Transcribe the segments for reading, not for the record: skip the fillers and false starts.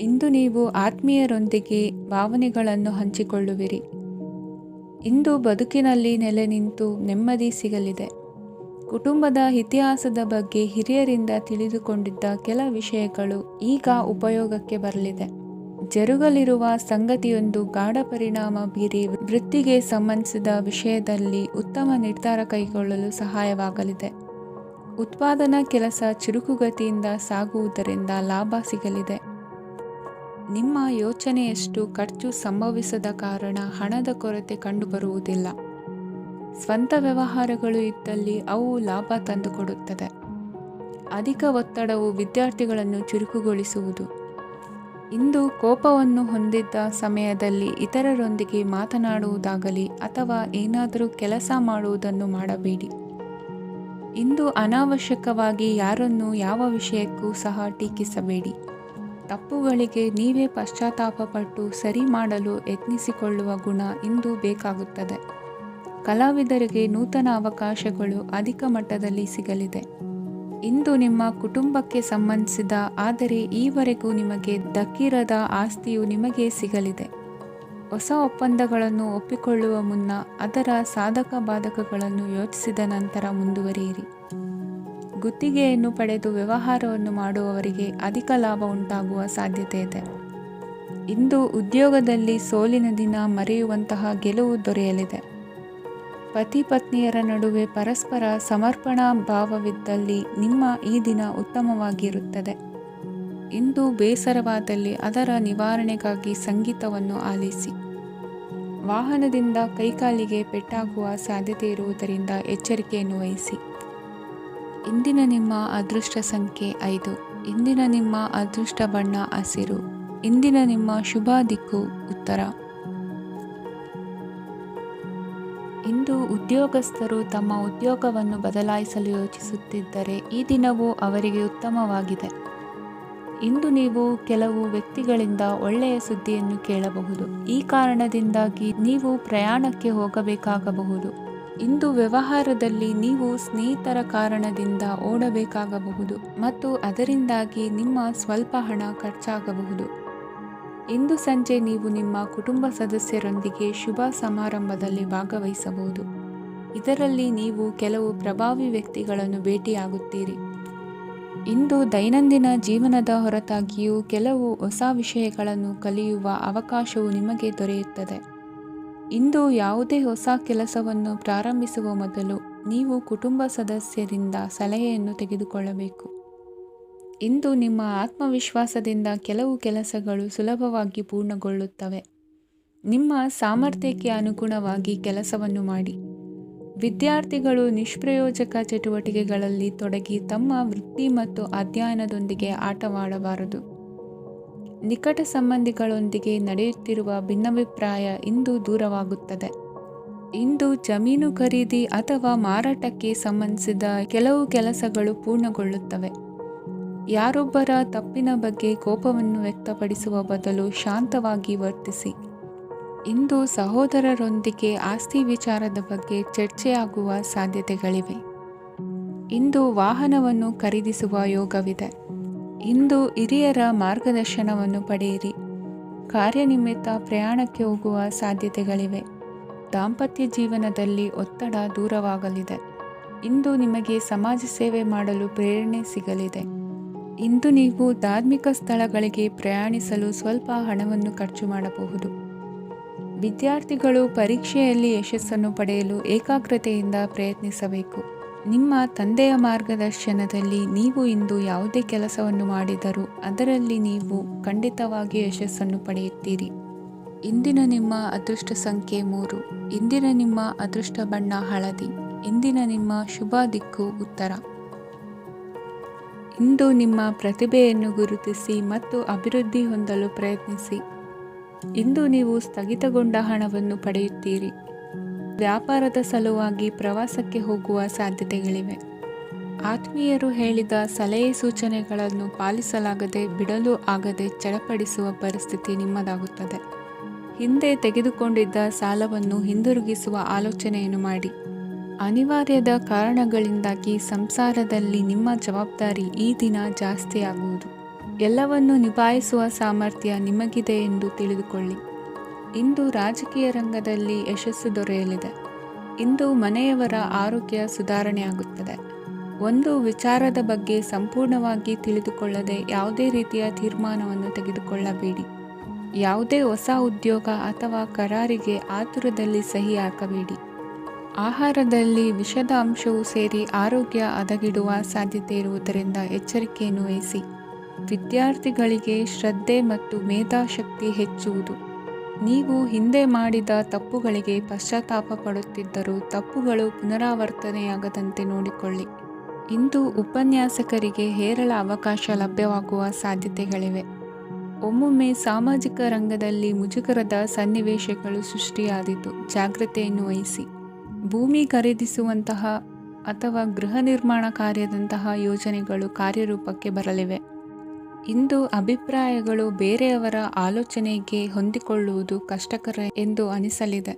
ಇಂದು ನೀವು ಆತ್ಮೀಯರೊಂದಿಗೆ ಭಾವನೆಗಳನ್ನು ಹಂಚಿಕೊಳ್ಳುವಿರಿ. ಇಂದು ಬದುಕಿನಲ್ಲಿ ನೆಲೆ ನಿಂತು ನೆಮ್ಮದಿ ಸಿಗಲಿದೆ. ಕುಟುಂಬದ ಇತಿಹಾಸದ ಬಗ್ಗೆ ಹಿರಿಯರಿಂದ ತಿಳಿದುಕೊಂಡಿದ್ದ ಕೆಲ ವಿಷಯಗಳು ಈಗ ಉಪಯೋಗಕ್ಕೆ ಬರಲಿದೆ. ಜರುಗಲಿರುವ ಸಂಗತಿಯೊಂದು ಗಾಢ ಪರಿಣಾಮ ಬೀರಿ ವೃತ್ತಿಗೆ ಸಂಬಂಧಿಸಿದ ವಿಷಯದಲ್ಲಿ ಉತ್ತಮ ನಿರ್ಧಾರ ಕೈಗೊಳ್ಳಲು ಸಹಾಯವಾಗಲಿದೆ. ಉತ್ಪಾದನಾ ಕೆಲಸ ಚುರುಕುಗತಿಯಿಂದ ಸಾಗುವುದರಿಂದ ಲಾಭ ಸಿಗಲಿದೆ. ನಿಮ್ಮ ಯೋಚನೆಯಷ್ಟು ಖರ್ಚು ಸಂಭವಿಸದ ಕಾರಣ ಹಣದ ಕೊರತೆ ಕಂಡುಬರುವುದಿಲ್ಲ. ಸ್ವಂತ ವ್ಯವಹಾರಗಳು ಇದ್ದಲ್ಲಿ ಅವು ಲಾಭ ತಂದುಕೊಡುತ್ತದೆ. ಅಧಿಕ ಒತ್ತಡವು ವಿದ್ಯಾರ್ಥಿಗಳನ್ನು ಚುರುಕುಗೊಳಿಸುವುದು. ಇಂದು ಕೋಪವನ್ನು ಹೊಂದಿದ್ದ ಸಮಯದಲ್ಲಿ ಇತರರೊಂದಿಗೆ ಮಾತನಾಡುವುದಾಗಲಿ ಅಥವಾ ಏನಾದರೂ ಕೆಲಸ ಮಾಡುವುದನ್ನು ಮಾಡಬೇಡಿ. ಇಂದು ಅನಾವಶ್ಯಕವಾಗಿ ಯಾರನ್ನೂ ಯಾವ ವಿಷಯಕ್ಕೂ ಸಹ ಟೀಕಿಸಬೇಡಿ. ತಪ್ಪುಗಳಿಗೆ ನೀವೇ ಪಶ್ಚಾತ್ತಾಪಪಟ್ಟು ಸರಿ ಮಾಡಲು ಯತ್ನಿಸಿಕೊಳ್ಳುವ ಗುಣ ಇಂದು ಬೇಕಾಗುತ್ತದೆ. ಕಲಾವಿದರಿಗೆ ನೂತನ ಅವಕಾಶಗಳು ಅಧಿಕ ಮಟ್ಟದಲ್ಲಿ ಸಿಗಲಿದೆ. ಇಂದು ನಿಮ್ಮ ಕುಟುಂಬಕ್ಕೆ ಸಂಬಂಧಿಸಿದ ಆದರೆ ಈವರೆಗೂ ನಿಮಗೆ ದಕ್ಕಿರದ ಆಸ್ತಿಯು ನಿಮಗೆ ಸಿಗಲಿದೆ. ಹೊಸ ಒಪ್ಪಂದಗಳನ್ನು ಒಪ್ಪಿಕೊಳ್ಳುವ ಮುನ್ನ ಅದರ ಸಾಧಕ ಬಾಧಕಗಳನ್ನು ಯೋಚಿಸಿದ ನಂತರ ಮುಂದುವರಿಯಿರಿ. ಗುತ್ತಿಗೆಯನ್ನು ಪಡೆದು ವ್ಯವಹಾರವನ್ನು ಮಾಡುವವರಿಗೆ ಅಧಿಕ ಲಾಭ ಉಂಟಾಗುವ ಸಾಧ್ಯತೆ ಇದೆ. ಇಂದು ಉದ್ಯೋಗದಲ್ಲಿ ಸೋಲಿನ ದಿನ ಮರೆಯುವಂತಹ ಗೆಲುವು ದೊರೆಯಲಿದೆ. ಪತಿ ಪತ್ನಿಯರ ನಡುವೆ ಪರಸ್ಪರ ಸಮರ್ಪಣಾ ಭಾವವಿದ್ದಲ್ಲಿ ನಿಮ್ಮ ಈ ದಿನ ಉತ್ತಮವಾಗಿರುತ್ತದೆ. ಇಂದು ಬೇಸರವಾದಲ್ಲಿ ಅದರ ನಿವಾರಣೆಗಾಗಿ ಸಂಗೀತವನ್ನು ಆಲಿಸಿ. ವಾಹನದಿಂದ ಕೈಕಾಲಿಗೆ ಪೆಟ್ಟಾಗುವ ಸಾಧ್ಯತೆ ಇರುವುದರಿಂದ ಎಚ್ಚರಿಕೆಯನ್ನು ವಹಿಸಿ. ಇಂದಿನ ನಿಮ್ಮ ಅದೃಷ್ಟ ಸಂಖ್ಯೆ 5. ಇಂದಿನ ನಿಮ್ಮ ಅದೃಷ್ಟ ಬಣ್ಣ ಹಸಿರು. ಇಂದಿನ ನಿಮ್ಮ ಶುಭ ದಿಕ್ಕು ಉತ್ತರ. ಇಂದು ಉದ್ಯೋಗಸ್ಥರು ತಮ್ಮ ಉದ್ಯೋಗವನ್ನು ಬದಲಾಯಿಸಲು ಯೋಚಿಸುತ್ತಿದ್ದರೆ ಈ ದಿನವೂ ಅವರಿಗೆ ಉತ್ತಮವಾಗಿದೆ. ಇಂದು ನೀವು ಕೆಲವು ವ್ಯಕ್ತಿಗಳಿಂದ ಒಳ್ಳೆಯ ಸುದ್ದಿಯನ್ನು ಕೇಳಬಹುದು. ಈ ಕಾರಣದಿಂದಾಗಿ ನೀವು ಪ್ರಯಾಣಕ್ಕೆ ಹೋಗಬೇಕಾಗಬಹುದು. ಇಂದು ವ್ಯವಹಾರದಲ್ಲಿ ನೀವು ಸ್ನೇಹಿತರ ಕಾರಣದಿಂದ ಓಡಬೇಕಾಗಬಹುದು ಮತ್ತು ಅದರಿಂದಾಗಿ ನಿಮ್ಮ ಸ್ವಲ್ಪ ಹಣ ಖರ್ಚಾಗಬಹುದು. ಇಂದು ಸಂಜೆ ನೀವು ನಿಮ್ಮ ಕುಟುಂಬ ಸದಸ್ಯರೊಂದಿಗೆ ಶುಭ ಸಮಾರಂಭದಲ್ಲಿ ಭಾಗವಹಿಸಬಹುದು. ಇದರಲ್ಲಿ ನೀವು ಕೆಲವು ಪ್ರಭಾವಿ ವ್ಯಕ್ತಿಗಳನ್ನು ಭೇಟಿಯಾಗುತ್ತೀರಿ. ಇಂದು ದೈನಂದಿನ ಜೀವನದ ಹೊರತಾಗಿಯೂ ಕೆಲವು ಹೊಸ ವಿಷಯಗಳನ್ನು ಕಲಿಯುವ ಅವಕಾಶವು ನಿಮಗೆ ದೊರೆಯುತ್ತದೆ. ಇಂದು ಯಾವುದೇ ಹೊಸ ಕೆಲಸವನ್ನು ಪ್ರಾರಂಭಿಸುವ ಮೊದಲು ನೀವು ಕುಟುಂಬ ಸದಸ್ಯರಿಂದ ಸಲಹೆಯನ್ನು ತೆಗೆದುಕೊಳ್ಳಬೇಕು. ಇಂದು ನಿಮ್ಮ ಆತ್ಮವಿಶ್ವಾಸದಿಂದ ಕೆಲವು ಕೆಲಸಗಳು ಸುಲಭವಾಗಿ ಪೂರ್ಣಗೊಳ್ಳುತ್ತವೆ. ನಿಮ್ಮ ಸಾಮರ್ಥ್ಯಕ್ಕೆ ಅನುಗುಣವಾಗಿ ಕೆಲಸವನ್ನು ಮಾಡಿ. ವಿದ್ಯಾರ್ಥಿಗಳು ನಿಷ್ಪ್ರಯೋಜಕ ಚಟುವಟಿಕೆಗಳಲ್ಲಿ ತೊಡಗಿ ತಮ್ಮ ವೃತ್ತಿ ಮತ್ತು ಅಧ್ಯಯನದೊಂದಿಗೆ ಆಟವಾಡಬಾರದು. ನಿಕಟ ಸಂಬಂಧಿಗಳೊಂದಿಗೆ ನಡೆಯುತ್ತಿರುವ ಭಿನ್ನಾಭಿಪ್ರಾಯ ಇಂದು ದೂರವಾಗುತ್ತದೆ. ಇಂದು ಜಮೀನು ಖರೀದಿ ಅಥವಾ ಮಾರಾಟಕ್ಕೆ ಸಂಬಂಧಿಸಿದ ಕೆಲವು ಕೆಲಸಗಳು ಪೂರ್ಣಗೊಳ್ಳುತ್ತವೆ. ಯಾರೊಬ್ಬರ ತಪ್ಪಿನ ಬಗ್ಗೆ ಕೋಪವನ್ನು ವ್ಯಕ್ತಪಡಿಸುವ ಬದಲು ಶಾಂತವಾಗಿ ವರ್ತಿಸಿ. ಇಂದು ಸಹೋದರರೊಂದಿಗೆ ಆಸ್ತಿ ವಿಚಾರದ ಬಗ್ಗೆ ಚರ್ಚೆಯಾಗುವ ಸಾಧ್ಯತೆಗಳಿವೆ. ಇಂದು ವಾಹನವನ್ನು ಖರೀದಿಸುವ ಯೋಗವಿದೆ. ಇಂದು ಹಿರಿಯರ ಮಾರ್ಗದರ್ಶನವನ್ನು ಪಡೆಯಿರಿ. ಕಾರ್ಯನಿಮಿತ್ತ ಪ್ರಯಾಣಕ್ಕೆ ಹೋಗುವ ಸಾಧ್ಯತೆಗಳಿವೆ. ದಾಂಪತ್ಯ ಜೀವನದಲ್ಲಿ ಒತ್ತಡ ದೂರವಾಗಲಿದೆ. ಇಂದು ನಿಮಗೆ ಸಮಾಜ ಸೇವೆ ಮಾಡಲು ಪ್ರೇರಣೆ ಸಿಗಲಿದೆ. ಇಂದು ನೀವು ಧಾರ್ಮಿಕ ಸ್ಥಳಗಳಿಗೆ ಪ್ರಯಾಣಿಸಲು ಸ್ವಲ್ಪ ಹಣವನ್ನು ಖರ್ಚು ಮಾಡಬಹುದು. ವಿದ್ಯಾರ್ಥಿಗಳು ಪರೀಕ್ಷೆಯಲ್ಲಿ ಯಶಸ್ಸನ್ನು ಪಡೆಯಲು ಏಕಾಗ್ರತೆಯಿಂದ ಪ್ರಯತ್ನಿಸಬೇಕು. ನಿಮ್ಮ ತಂದೆಯ ಮಾರ್ಗದರ್ಶನದಲ್ಲಿ ನೀವು ಇಂದು ಯಾವುದೇ ಕೆಲಸವನ್ನು ಮಾಡಿದರೂ ಅದರಲ್ಲಿ ನೀವು ಖಂಡಿತವಾಗಿ ಯಶಸ್ಸನ್ನು ಪಡೆಯುತ್ತೀರಿ. ಇಂದಿನ ನಿಮ್ಮ ಅದೃಷ್ಟ ಸಂಖ್ಯೆ 3. ಇಂದಿನ ನಿಮ್ಮ ಅದೃಷ್ಟ ಬಣ್ಣ ಹಳದಿ. ಇಂದಿನ ನಿಮ್ಮ ಶುಭ ದಿಕ್ಕು ಉತ್ತರ. ಇಂದು ನಿಮ್ಮ ಪ್ರತಿಭೆಯನ್ನು ಗುರುತಿಸಿ ಮತ್ತು ಅಭಿವೃದ್ಧಿ ಹೊಂದಲು ಪ್ರಯತ್ನಿಸಿ. ಇಂದು ನೀವು ಸ್ಥಗಿತಗೊಂಡ ಹಣವನ್ನು ಪಡೆಯುತ್ತೀರಿ. ವ್ಯಾಪಾರದ ಸಲುವಾಗಿ ಪ್ರವಾಸಕ್ಕೆ ಹೋಗುವ ಸಾಧ್ಯತೆಗಳಿವೆ. ಆತ್ಮೀಯರು ಹೇಳಿದ ಸಲಹೆ ಸೂಚನೆಗಳನ್ನು ಪಾಲಿಸಲಾಗದೆ ಬಿಡಲು ಆಗದೆ ಚಡಪಡಿಸುವ ಪರಿಸ್ಥಿತಿ ನಿಮ್ಮದಾಗುತ್ತದೆ. ಹಿಂದೆ ತೆಗೆದುಕೊಂಡಿದ್ದ ಸಾಲವನ್ನು ಹಿಂದಿರುಗಿಸುವ ಆಲೋಚನೆಯನ್ನು ಮಾಡಿ. ಅನಿವಾರ್ಯದ ಕಾರಣಗಳಿಂದಾಗಿ ಸಂಸಾರದಲ್ಲಿ ನಿಮ್ಮ ಜವಾಬ್ದಾರಿ ಈ ದಿನ ಜಾಸ್ತಿಯಾಗುವುದು. ಎಲ್ಲವನ್ನು ನಿಭಾಯಿಸುವ ಸಾಮರ್ಥ್ಯ ನಿಮಗಿದೆ ಎಂದು ತಿಳಿದುಕೊಳ್ಳಿ. ಇಂದು ರಾಜಕೀಯ ರಂಗದಲ್ಲಿ ಯಶಸ್ಸು ದೊರೆಯಲಿದೆ. ಇಂದು ಮನೆಯವರ ಆರೋಗ್ಯ ಸುಧಾರಣೆಯಾಗುತ್ತದೆ. ಒಂದು ವಿಚಾರದ ಬಗ್ಗೆ ಸಂಪೂರ್ಣವಾಗಿ ತಿಳಿದುಕೊಳ್ಳದೆ ಯಾವುದೇ ರೀತಿಯ ತೀರ್ಮಾನವನ್ನು ತೆಗೆದುಕೊಳ್ಳಬೇಡಿ. ಯಾವುದೇ ಹೊಸ ಉದ್ಯೋಗ ಅಥವಾ ಕರಾರಿಗೆ ಆತುರದಲ್ಲಿ ಸಹಿ ಹಾಕಬೇಡಿ. ಆಹಾರದಲ್ಲಿ ವಿಷದ ಅಂಶವು ಸೇರಿ ಆರೋಗ್ಯ ಹದಗೆಡುವ ಸಾಧ್ಯತೆ ಇರುವುದರಿಂದ ಎಚ್ಚರಿಕೆಯನ್ನು ವಹಿಸಿ. ವಿದ್ಯಾರ್ಥಿಗಳಿಗೆ ಶ್ರದ್ಧೆ ಮತ್ತು ಮೇಧಾಶಕ್ತಿ ಹೆಚ್ಚುವುದು. ನೀವು ಹಿಂದೆ ಮಾಡಿದ ತಪ್ಪುಗಳಿಗೆ ಪಶ್ಚಾತ್ತಾಪ ಪಡುತ್ತಿದ್ದರೂ ತಪ್ಪುಗಳು ಪುನರಾವರ್ತನೆಯಾಗದಂತೆ ನೋಡಿಕೊಳ್ಳಿ. ಇಂದು ಉಪನ್ಯಾಸಕರಿಗೆ ಹೇರಳ ಅವಕಾಶ ಲಭ್ಯವಾಗುವ ಸಾಧ್ಯತೆಗಳಿವೆ. ಒಮ್ಮೊಮ್ಮೆ ಸಾಮಾಜಿಕ ರಂಗದಲ್ಲಿ ಮುಜುಗರದ ಸನ್ನಿವೇಶಗಳು ಸೃಷ್ಟಿಯಾದೀತು. ಜಾಗ್ರತೆಯನ್ನು ವಹಿಸಿ. ಭೂಮಿ ಖರೀದಿಸುವಂತಹ ಅಥವಾ ಗೃಹ ನಿರ್ಮಾಣ ಕಾರ್ಯದಂತಹ ಯೋಜನೆಗಳು ಕಾರ್ಯರೂಪಕ್ಕೆ ಬರಲಿವೆ. ಇಂದು ಅಭಿಪ್ರಾಯಗಳು ಬೇರೆಯವರ ಆಲೋಚನೆಗೆ ಹೊಂದಿಕೊಳ್ಳುವುದು ಕಷ್ಟಕರ ಎಂದು ಅನಿಸಲಿದೆ.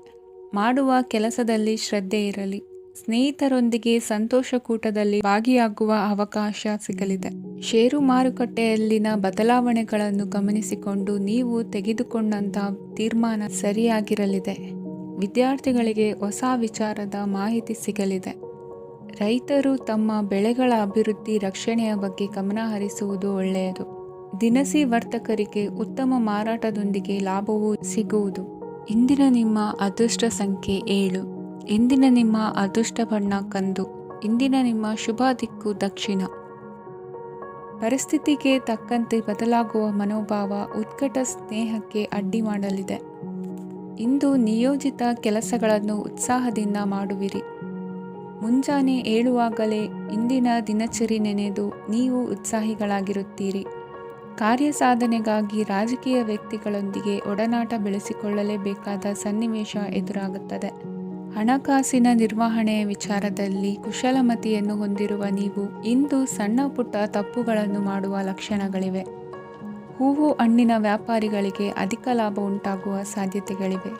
ಮಾಡುವ ಕೆಲಸದಲ್ಲಿ ಶ್ರದ್ಧೆ ಇರಲಿ. ಸ್ನೇಹಿತರೊಂದಿಗೆ ಸಂತೋಷಕೂಟದಲ್ಲಿ ಭಾಗಿಯಾಗುವ ಅವಕಾಶ ಸಿಗಲಿದೆ. ಷೇರು ಮಾರುಕಟ್ಟೆಯಲ್ಲಿನ ಬದಲಾವಣೆಗಳನ್ನು ಗಮನಿಸಿಕೊಂಡು ನೀವು ತೆಗೆದುಕೊಂಡಂತಹ ತೀರ್ಮಾನ ಸರಿಯಾಗಿರಲಿದೆ. ವಿದ್ಯಾರ್ಥಿಗಳಿಗೆ ಹೊಸ ವಿಚಾರದ ಮಾಹಿತಿ ಸಿಗಲಿದೆ. ರೈತರು ತಮ್ಮ ಬೆಳೆಗಳ ಅಭಿವೃದ್ಧಿ ರಕ್ಷಣೆಯ ಬಗ್ಗೆ ಗಮನ ಹರಿಸುವುದು ಒಳ್ಳೆಯದು. ದಿನಸಿ ವರ್ತಕರಿಗೆ ಉತ್ತಮ ಮಾರಾಟದೊಂದಿಗೆ ಲಾಭವೂ ಸಿಗುವುದು. ಇಂದಿನ ನಿಮ್ಮ ಅದೃಷ್ಟ ಸಂಖ್ಯೆ 7. ಇಂದಿನ ನಿಮ್ಮ ಅದೃಷ್ಟ ಬಣ್ಣ ಕಂದು. ಇಂದಿನ ನಿಮ್ಮ ಶುಭ ದಿಕ್ಕು ದಕ್ಷಿಣ. ಪರಿಸ್ಥಿತಿಗೆ ತಕ್ಕಂತೆ ಬದಲಾಗುವ ಮನೋಭಾವ ಉತ್ಕಟ ಸ್ನೇಹಕ್ಕೆ ಅಡ್ಡಿ ಮಾಡಲಿದೆ. ಇಂದು ನಿಯೋಜಿತ ಕೆಲಸಗಳನ್ನು ಉತ್ಸಾಹದಿಂದ ಮಾಡುವಿರಿ. ಮುಂಜಾನೆ ಏಳುವಾಗಲೇ ಇಂದಿನ ದಿನಚರಿ ನೆನೆದು ನೀವು ಉತ್ಸಾಹಿಗಳಾಗಿರುತ್ತೀರಿ. ಕಾರ್ಯಸಾಧನೆಗಾಗಿ ರಾಜಕೀಯ ವ್ಯಕ್ತಿಗಳೊಂದಿಗೆ ಒಡನಾಟ ಬೆಳೆಸಿಕೊಳ್ಳಲೇಬೇಕಾದ ಸನ್ನಿವೇಶ ಎದುರಾಗುತ್ತದೆ. ಹಣಕಾಸಿನ ನಿರ್ವಹಣೆಯ ವಿಚಾರದಲ್ಲಿ ಕುಶಲಮತಿಯನ್ನು ಹೊಂದಿರುವ ನೀವು ಇಂದು ಸಣ್ಣ ಪುಟ್ಟ ತಪ್ಪುಗಳನ್ನು ಮಾಡುವ ಲಕ್ಷಣಗಳಿವೆ. ಹೂವು ಹಣ್ಣಿನ ವ್ಯಾಪಾರಿಗಳಿಗೆ ಅಧಿಕ ಲಾಭ ಉಂಟಾಗುವ ಸಾಧ್ಯತೆಗಳಿವೆ.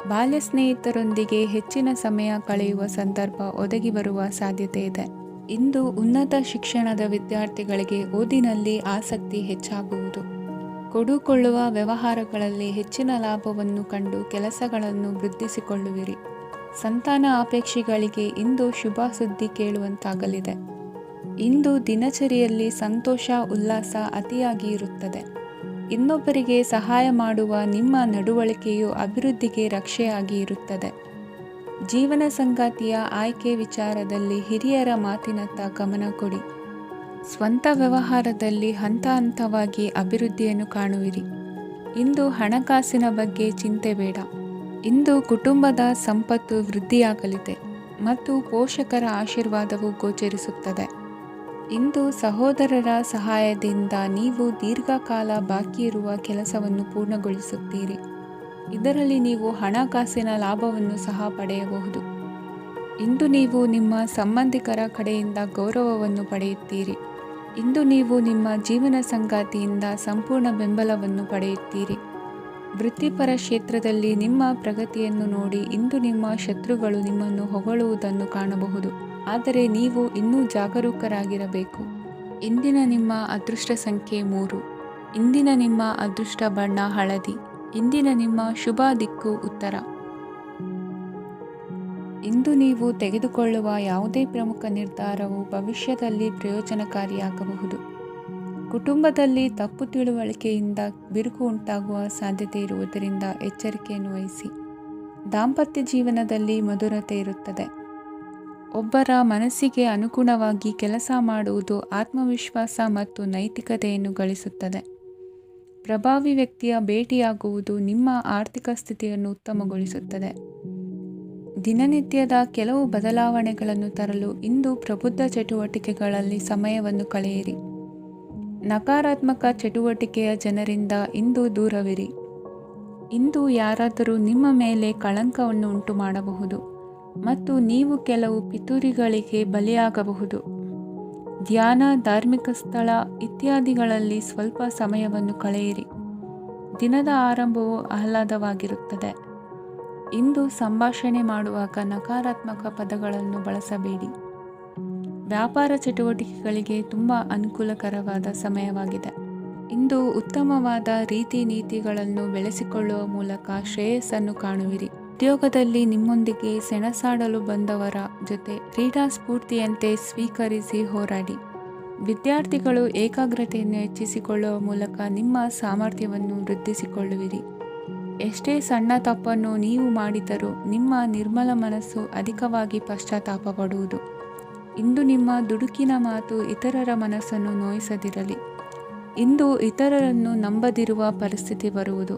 ಬಾಲ್ಯ ಸ್ನೇಹಿತರೊಂದಿಗೆ ಹೆಚ್ಚಿನ ಸಮಯ ಕಳೆಯುವ ಸಂದರ್ಭ ಒದಗಿ ಬರುವ ಸಾಧ್ಯತೆ ಇದೆ. ಇಂದು ಉನ್ನತ ಶಿಕ್ಷಣದ ವಿದ್ಯಾರ್ಥಿಗಳಿಗೆ ಓದಿನಲ್ಲಿ ಆಸಕ್ತಿ ಹೆಚ್ಚಾಗುವುದು. ಕೊಡುಕೊಳ್ಳುವ ವ್ಯವಹಾರಗಳಲ್ಲಿ ಹೆಚ್ಚಿನ ಲಾಭವನ್ನು ಕಂಡು ಕೆಲಸಗಳನ್ನು ವೃದ್ಧಿಸಿಕೊಳ್ಳುವಿರಿ. ಸಂತಾನ ಅಪೇಕ್ಷಿಗಳಿಗೆ ಇಂದು ಶುಭ ಸುದ್ದಿ ಕೇಳುವಂತಾಗಲಿದೆ. ಇಂದು ದಿನಚರಿಯಲ್ಲಿ ಸಂತೋಷ ಉಲ್ಲಾಸ ಅತಿಯಾಗಿ ಇರುತ್ತದೆ. ಇನ್ನೊಬ್ಬರಿಗೆ ಸಹಾಯ ಮಾಡುವ ನಿಮ್ಮ ನಡವಳಿಕೆಯು ಅಭಿವೃದ್ಧಿಗೆ ರಕ್ಷೆಯಾಗಿ ಇರುತ್ತದೆ. ಜೀವನ ಸಂಗಾತಿಯ ಆಯ್ಕೆ ವಿಚಾರದಲ್ಲಿ ಹಿರಿಯರ ಮಾತಿನತ್ತ ಗಮನ ಕೊಡಿ. ಸ್ವಂತ ವ್ಯವಹಾರದಲ್ಲಿ ಹಂತ ಹಂತವಾಗಿ ಅಭಿವೃದ್ಧಿಯನ್ನು ಕಾಣುವಿರಿ. ಇಂದು ಹಣಕಾಸಿನ ಬಗ್ಗೆ ಚಿಂತೆ ಬೇಡ. ಇಂದು ಕುಟುಂಬದ ಸಂಪತ್ತು ವೃದ್ಧಿಯಾಗಲಿದೆ ಮತ್ತು ಪೋಷಕರ ಆಶೀರ್ವಾದವು ಗೋಚರಿಸುತ್ತದೆ. ಇಂದು ಸಹೋದರರ ಸಹಾಯದಿಂದ ನೀವು ದೀರ್ಘಕಾಲ ಬಾಕಿ ಇರುವ ಕೆಲಸವನ್ನು ಪೂರ್ಣಗೊಳಿಸುತ್ತೀರಿ. ಇದರಲ್ಲಿ ನೀವು ಹಣಕಾಸಿನ ಲಾಭವನ್ನು ಸಹ ಪಡೆಯಬಹುದು. ಇಂದು ನೀವು ನಿಮ್ಮ ಸಂಬಂಧಿಕರ ಕಡೆಯಿಂದ ಗೌರವವನ್ನು ಪಡೆಯುತ್ತೀರಿ. ಇಂದು ನೀವು ನಿಮ್ಮ ಜೀವನ ಸಂಗಾತಿಯಿಂದ ಸಂಪೂರ್ಣ ಬೆಂಬಲವನ್ನು ಪಡೆಯುತ್ತೀರಿ. ವೃತ್ತಿಪರ ಕ್ಷೇತ್ರದಲ್ಲಿ ನಿಮ್ಮ ಪ್ರಗತಿಯನ್ನು ನೋಡಿ ಇಂದು ನಿಮ್ಮ ಶತ್ರುಗಳು ನಿಮ್ಮನ್ನು ಹೊಗಳುವುದನ್ನು ಕಾಣಬಹುದು. ಆದರೆ ನೀವು ಇನ್ನೂ ಜಾಗರೂಕರಾಗಿರಬೇಕು. ಇಂದಿನ ನಿಮ್ಮ ಅದೃಷ್ಟ ಸಂಖ್ಯೆ 3. ಇಂದಿನ ನಿಮ್ಮ ಅದೃಷ್ಟ ಬಣ್ಣ ಹಳದಿ. ಇಂದಿನ ನಿಮ್ಮ ಶುಭ ದಿಕ್ಕು ಉತ್ತರ. ಇಂದು ನೀವು ತೆಗೆದುಕೊಳ್ಳುವ ಯಾವುದೇ ಪ್ರಮುಖ ನಿರ್ಧಾರವು ಭವಿಷ್ಯದಲ್ಲಿ ಪ್ರಯೋಜನಕಾರಿಯಾಗಬಹುದು. ಕುಟುಂಬದಲ್ಲಿ ತಪ್ಪು ತಿಳುವಳಿಕೆಯಿಂದ ಬಿರುಕು ಉಂಟಾಗುವ ಸಾಧ್ಯತೆ ಇರುವುದರಿಂದ ಎಚ್ಚರಿಕೆಯನ್ನು ವಹಿಸಿ. ದಾಂಪತ್ಯ ಜೀವನದಲ್ಲಿ ಮಧುರತೆ ಇರುತ್ತದೆ. ಒಬ್ಬರ ಮನಸ್ಸಿಗೆ ಅನುಗುಣವಾಗಿ ಕೆಲಸ ಮಾಡುವುದು ಆತ್ಮವಿಶ್ವಾಸ ಮತ್ತು ನೈತಿಕತೆಯನ್ನು ಗಳಿಸುತ್ತದೆ. ಪ್ರಭಾವಿ ವ್ಯಕ್ತಿಯ ಭೇಟಿಯಾಗುವುದು ನಿಮ್ಮ ಆರ್ಥಿಕ ಸ್ಥಿತಿಯನ್ನು ಉತ್ತಮಗೊಳಿಸುತ್ತದೆ. ದಿನನಿತ್ಯದ ಕೆಲವು ಬದಲಾವಣೆಗಳನ್ನು ತರಲು ಇಂದು ಪ್ರಬುದ್ಧ ಚಟುವಟಿಕೆಗಳಲ್ಲಿ ಸಮಯವನ್ನು ಕಳೆಯಿರಿ. ನಕಾರಾತ್ಮಕ ಚಟುವಟಿಕೆಯ ಜನರಿಂದ ಇಂದು ದೂರವಿರಿ. ಇಂದು ಯಾರಾದರೂ ನಿಮ್ಮ ಮೇಲೆ ಕಳಂಕವನ್ನು ಉಂಟು ಮಾಡಬಹುದು ಮತ್ತು ನೀವು ಕೆಲವು ಪಿತೂರಿಗಳಿಗೆ ಬಲಿಯಾಗಬಹುದು. ಧ್ಯಾನ, ಧಾರ್ಮಿಕ ಸ್ಥಳ ಇತ್ಯಾದಿಗಳಲ್ಲಿ ಸ್ವಲ್ಪ ಸಮಯವನ್ನು ಕಳೆಯಿರಿ. ದಿನದ ಆರಂಭವು ಆಹ್ಲಾದವಾಗಿರುತ್ತದೆ. ಇಂದು ಸಂಭಾಷಣೆ ಮಾಡುವಾಗ ನಕಾರಾತ್ಮಕ ಪದಗಳನ್ನು ಬಳಸಬೇಡಿ. ವ್ಯಾಪಾರ ಚಟುವಟಿಕೆಗಳಿಗೆ ತುಂಬ ಅನುಕೂಲಕರವಾದ ಸಮಯವಾಗಿದೆ. ಇಂದು ಉತ್ತಮವಾದ ರೀತಿ ನೀತಿಗಳನ್ನು ಬೆಳೆಸಿಕೊಳ್ಳುವ ಮೂಲಕ ಶ್ರೇಯಸ್ಸನ್ನು ಕಾಣುವಿರಿ. ಉದ್ಯೋಗದಲ್ಲಿ ನಿಮ್ಮೊಂದಿಗೆ ಸೆಣಸಾಡಲು ಬಂದವರ ಜೊತೆ ಕ್ರೀಡಾ ಸ್ಫೂರ್ತಿಯಂತೆ ಸ್ವೀಕರಿಸಿ ಹೋರಾಡಿ. ವಿದ್ಯಾರ್ಥಿಗಳು ಏಕಾಗ್ರತೆಯನ್ನು ಹೆಚ್ಚಿಸಿಕೊಳ್ಳುವ ಮೂಲಕ ನಿಮ್ಮ ಸಾಮರ್ಥ್ಯವನ್ನು ವೃದ್ಧಿಸಿಕೊಳ್ಳುವಿರಿ. ಎಷ್ಟೇ ಸಣ್ಣ ತಪ್ಪನ್ನು ನೀವು ಮಾಡಿದರೂ ನಿಮ್ಮ ನಿರ್ಮಲ ಮನಸ್ಸು ಅಧಿಕವಾಗಿ ಪಶ್ಚಾತ್ತಾಪ ಪಡುವುದು. ಇಂದು ನಿಮ್ಮ ದುಡುಕಿನ ಮಾತು ಇತರರ ಮನಸ್ಸನ್ನು ನೋಯಿಸದಿರಲಿ. ಇಂದು ಇತರರನ್ನು ನಂಬದಿರುವ ಪರಿಸ್ಥಿತಿ ಬರುವುದು.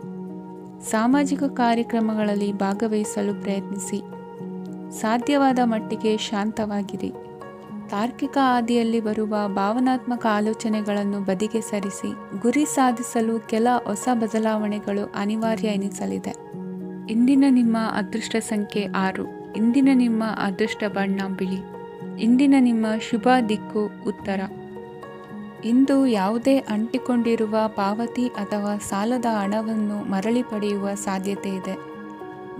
ಸಾಮಾಜಿಕ ಕಾರ್ಯಕ್ರಮಗಳಲ್ಲಿ ಭಾಗವಹಿಸಲು ಪ್ರಯತ್ನಿಸಿ. ಸಾಧ್ಯವಾದ ಮಟ್ಟಿಗೆ ಶಾಂತವಾಗಿರಿ. ತಾರ್ಕಿಕ ಹಾದಿಯಲ್ಲಿ ಬರುವ ಭಾವನಾತ್ಮಕ ಆಲೋಚನೆಗಳನ್ನು ಬದಿಗೆ ಸರಿಸಿ ಗುರಿ ಸಾಧಿಸಲು ಕೆಲ ಹೊಸ ಬದಲಾವಣೆಗಳು ಅನಿವಾರ್ಯ ಎನಿಸಲಿದೆ. ಇಂದಿನ ನಿಮ್ಮ ಅದೃಷ್ಟ ಸಂಖ್ಯೆ 6. ಇಂದಿನ ನಿಮ್ಮ ಅದೃಷ್ಟ ಬಣ್ಣ ಬಿಳಿ. ಇಂದಿನ ನಿಮ್ಮ ಶುಭ ದಿಕ್ಕು ಉತ್ತರ. ಇಂದು ಯಾವುದೇ ಅಂಟಿಕೊಂಡಿರುವ ಪಾವತಿ ಅಥವಾ ಸಾಲದ ಹಣವನ್ನು ಮರಳಿ ಪಡೆಯುವ ಸಾಧ್ಯತೆ ಇದೆ.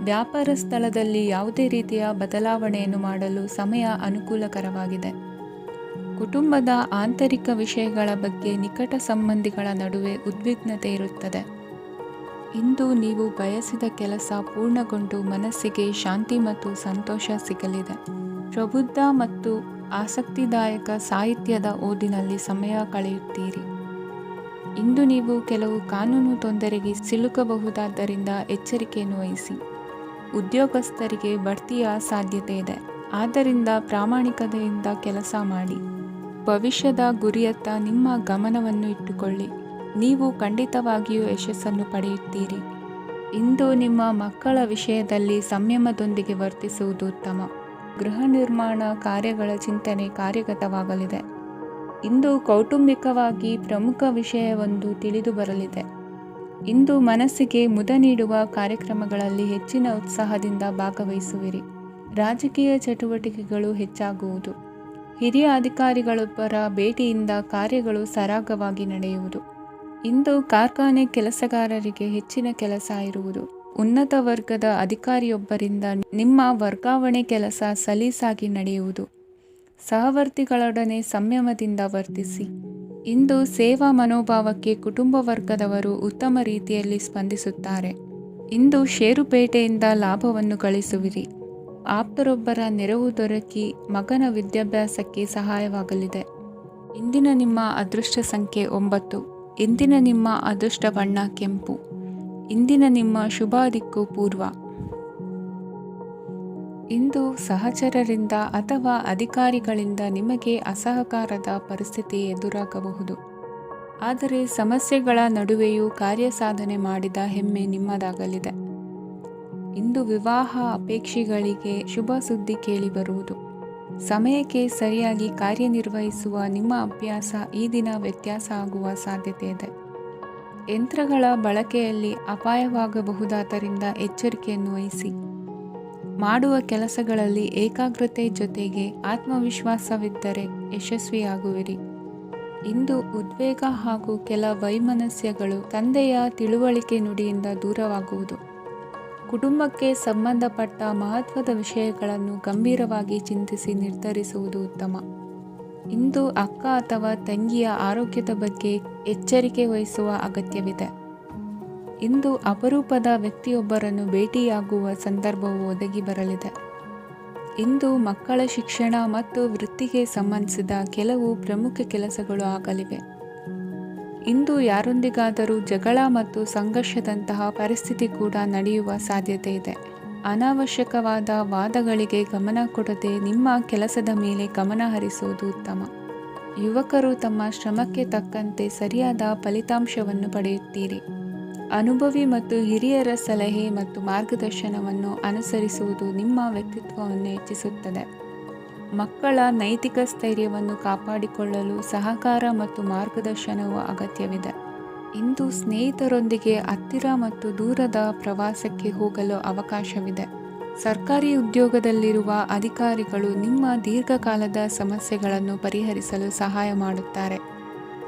ವ್ಯಾಪಾರ ಸ್ಥಳದಲ್ಲಿ ಯಾವುದೇ ರೀತಿಯ ಬದಲಾವಣೆಯನ್ನು ಮಾಡಲು ಸಮಯ ಅನುಕೂಲಕರವಾಗಿದೆ. ಕುಟುಂಬದ ಆಂತರಿಕ ವಿಷಯಗಳ ಬಗ್ಗೆ ನಿಕಟ ಸಂಬಂಧಿಗಳ ನಡುವೆ ಉದ್ವಿಗ್ನತೆ ಇರುತ್ತದೆ. ಇಂದು ನೀವು ಬಯಸಿದ ಕೆಲಸ ಪೂರ್ಣಗೊಂಡು ಮನಸ್ಸಿಗೆ ಶಾಂತಿ ಮತ್ತು ಸಂತೋಷ ಸಿಗಲಿದೆ. ಪ್ರಬುದ್ಧ ಮತ್ತು ಆಸಕ್ತಿದಾಯಕ ಸಾಹಿತ್ಯದ ಓದಿನಲ್ಲಿ ಸಮಯ ಕಳೆಯುತ್ತೀರಿ. ಇಂದು ನೀವು ಕೆಲವು ಕಾನೂನು ತೊಂದರೆಗೆ ಸಿಲುಕಬಹುದಾದ್ದರಿಂದ ಎಚ್ಚರಿಕೆಯನ್ನು ವಹಿಸಿ. ಉದ್ಯೋಗಸ್ಥರಿಗೆ ಬಡ್ತಿಯ ಸಾಧ್ಯತೆ ಇದೆ, ಆದ್ದರಿಂದ ಪ್ರಾಮಾಣಿಕತೆಯಿಂದ ಕೆಲಸ ಮಾಡಿ. ಭವಿಷ್ಯದ ಗುರಿಯತ್ತ ನಿಮ್ಮ ಗಮನವನ್ನು ಇಟ್ಟುಕೊಳ್ಳಿ. ನೀವು ಖಂಡಿತವಾಗಿಯೂ ಯಶಸ್ಸನ್ನು ಪಡೆಯುತ್ತೀರಿ. ಇಂದು ನಿಮ್ಮ ಮಕ್ಕಳ ವಿಷಯದಲ್ಲಿ ಸಂಯಮದೊಂದಿಗೆ ವರ್ತಿಸುವುದು ಉತ್ತಮ. ಗೃಹ ನಿರ್ಮಾಣ ಕಾರ್ಯಗಳ ಚಿಂತನೆ ಕಾರ್ಯಗತವಾಗಲಿದೆ. ಇಂದು ಕೌಟುಂಬಿಕವಾಗಿ ಪ್ರಮುಖ ವಿಷಯವೊಂದು ತಿಳಿದು ಬರಲಿದೆ. ಇಂದು ಮನಸ್ಸಿಗೆ ಮುದ ನೀಡುವ ಕಾರ್ಯಕ್ರಮಗಳಲ್ಲಿ ಹೆಚ್ಚಿನ ಉತ್ಸಾಹದಿಂದ ಭಾಗವಹಿಸುವಿರಿ. ರಾಜಕೀಯ ಚಟುವಟಿಕೆಗಳು ಹೆಚ್ಚಾಗುವುದು. ಹಿರಿಯ ಅಧಿಕಾರಿಗಳೊಬ್ಬರ ಭೇಟಿಯಿಂದ ಕಾರ್ಯಗಳು ಸರಾಗವಾಗಿ ನಡೆಯುವುದು. ಇಂದು ಕಾರ್ಖಾನೆ ಕೆಲಸಗಾರರಿಗೆ ಹೆಚ್ಚಿನ ಕೆಲಸ ಇರುವುದು. ಉನ್ನತ ವರ್ಗದ ಅಧಿಕಾರಿಯೊಬ್ಬರಿಂದ ನಿಮ್ಮ ವರ್ಗಾವಣೆ ಕೆಲಸ ಸಲೀಸಾಗಿ ನಡೆಯುವುದು. ಸಹವರ್ತಿಗಳೊಡನೆ ಸಂಯಮದಿಂದ ವರ್ತಿಸಿ. ಇಂದು ಸೇವಾ ಮನೋಭಾವಕ್ಕೆ ಕುಟುಂಬ ವರ್ಗದವರು ಉತ್ತಮ ರೀತಿಯಲ್ಲಿ ಸ್ಪಂದಿಸುತ್ತಾರೆ. ಇಂದು ಷೇರುಪೇಟೆಯಿಂದ ಲಾಭವನ್ನು ಗಳಿಸುವಿರಿ. ಆಪ್ತರೊಬ್ಬರ ನೆರವು ದೊರಕಿ ಮಗನ ವಿದ್ಯಾಭ್ಯಾಸಕ್ಕೆ ಸಹಾಯವಾಗಲಿದೆ. ಇಂದಿನ ನಿಮ್ಮ ಅದೃಷ್ಟ ಸಂಖ್ಯೆ 9. ಇಂದಿನ ನಿಮ್ಮ ಅದೃಷ್ಟ ಬಣ್ಣ ಕೆಂಪು. ಇಂದಿನ ನಿಮ್ಮ ಶುಭ ದಿಕ್ಕು ಪೂರ್ವ. ಇಂದು ಸಹಚರರಿಂದ ಅಥವಾ ಅಧಿಕಾರಿಗಳಿಂದ ನಿಮಗೆ ಅಸಹಕಾರದ ಪರಿಸ್ಥಿತಿ ಎದುರಾಗಬಹುದು. ಆದರೆ ಸಮಸ್ಯೆಗಳ ನಡುವೆಯೂ ಕಾರ್ಯಸಾಧನೆ ಮಾಡಿದ ಹೆಮ್ಮೆ ನಿಮ್ಮದಾಗಲಿದೆ. ಇಂದು ವಿವಾಹ ಅಪೇಕ್ಷಿಗಳಿಗೆ ಶುಭ ಸುದ್ದಿ ಕೇಳಿಬರುವುದು. ಸಮಯಕ್ಕೆ ಸರಿಯಾಗಿ ಕಾರ್ಯನಿರ್ವಹಿಸುವ ನಿಮ್ಮ ಅಭ್ಯಾಸ ಈ ದಿನ ವ್ಯತ್ಯಾಸ ಆಗುವ ಸಾಧ್ಯತೆ ಇದೆ. ಯಂತ್ರಗಳ ಬಳಕೆಯಲ್ಲಿ ಅಪಾಯವಾಗಬಹುದಾದ್ದರಿಂದ ಎಚ್ಚರಿಕೆಯನ್ನು ವಹಿಸಿ. ಮಾಡುವ ಕೆಲಸಗಳಲ್ಲಿ ಏಕಾಗ್ರತೆ ಜೊತೆಗೆ ಆತ್ಮವಿಶ್ವಾಸವಿದ್ದರೆ ಯಶಸ್ವಿಯಾಗುವಿರಿ. ಇಂದು ಉದ್ವೇಗ ಹಾಗೂ ಕೆಲ ವೈಮನಸ್ಯಗಳು ತಂದೆಯ ತಿಳುವಳಿಕೆ ನುಡಿಯಿಂದ ದೂರವಾಗುವುದು. ಕುಟುಂಬಕ್ಕೆ ಸಂಬಂಧಪಟ್ಟ ಮಹತ್ವದ ವಿಷಯಗಳನ್ನು ಗಂಭೀರವಾಗಿ ಚಿಂತಿಸಿ ನಿರ್ಧರಿಸುವುದು ಉತ್ತಮ. ಇಂದು ಅಕ್ಕ ಅಥವಾ ತಂಗಿಯ ಆರೋಗ್ಯದ ಬಗ್ಗೆ ಎಚ್ಚರಿಕೆ ವಹಿಸುವ ಅಗತ್ಯವಿದೆ. ಇಂದು ಅಪರೂಪದ ವ್ಯಕ್ತಿಯೊಬ್ಬರನ್ನು ಭೇಟಿಯಾಗುವ ಸಂದರ್ಭವು ಒದಗಿ ಬರಲಿದೆ. ಇಂದು ಮಕ್ಕಳ ಶಿಕ್ಷಣ ಮತ್ತು ವೃತ್ತಿಗೆ ಸಂಬಂಧಿಸಿದ ಕೆಲವು ಪ್ರಮುಖ ಕೆಲಸಗಳು ಆಗಲಿವೆ. ಇಂದು ಯಾರೊಂದಿಗಾದರೂ ಜಗಳ ಮತ್ತು ಸಂಘರ್ಷದಂತಹ ಪರಿಸ್ಥಿತಿ ಕೂಡ ನಡೆಯುವ ಸಾಧ್ಯತೆ ಇದೆ. ಅನಾವಶ್ಯಕವಾದ ವಾದಗಳಿಗೆ ಗಮನ ಕೊಡದೆ ನಿಮ್ಮ ಕೆಲಸದ ಮೇಲೆ ಗಮನ ಹರಿಸುವುದು ಉತ್ತಮ. ಯುವಕರು ತಮ್ಮ ಶ್ರಮಕ್ಕೆ ತಕ್ಕಂತೆ ಸರಿಯಾದ ಫಲಿತಾಂಶವನ್ನು ಪಡೆಯುತ್ತೀರಿ. ಅನುಭವಿ ಮತ್ತು ಹಿರಿಯರ ಸಲಹೆ ಮತ್ತು ಮಾರ್ಗದರ್ಶನವನ್ನು ಅನುಸರಿಸುವುದು ನಿಮ್ಮ ವ್ಯಕ್ತಿತ್ವವನ್ನು ಹೆಚ್ಚಿಸುತ್ತದೆ. ಮಕ್ಕಳ ನೈತಿಕ ಸ್ಥೈರ್ಯವನ್ನು ಕಾಪಾಡಿಕೊಳ್ಳಲು ಸಹಕಾರ ಮತ್ತು ಮಾರ್ಗದರ್ಶನವು ಅಗತ್ಯವಿದೆ. ಇಂದು ಸ್ನೇಹಿತರೊಂದಿಗೆ ಹತ್ತಿರ ಮತ್ತು ದೂರದ ಪ್ರವಾಸಕ್ಕೆ ಹೋಗಲು ಅವಕಾಶವಿದೆ. ಸರ್ಕಾರಿ ಉದ್ಯೋಗದಲ್ಲಿರುವ ಅಧಿಕಾರಿಗಳು ನಿಮ್ಮ ದೀರ್ಘಕಾಲದ ಸಮಸ್ಯೆಗಳನ್ನು ಪರಿಹರಿಸಲು ಸಹಾಯ ಮಾಡುತ್ತಾರೆ.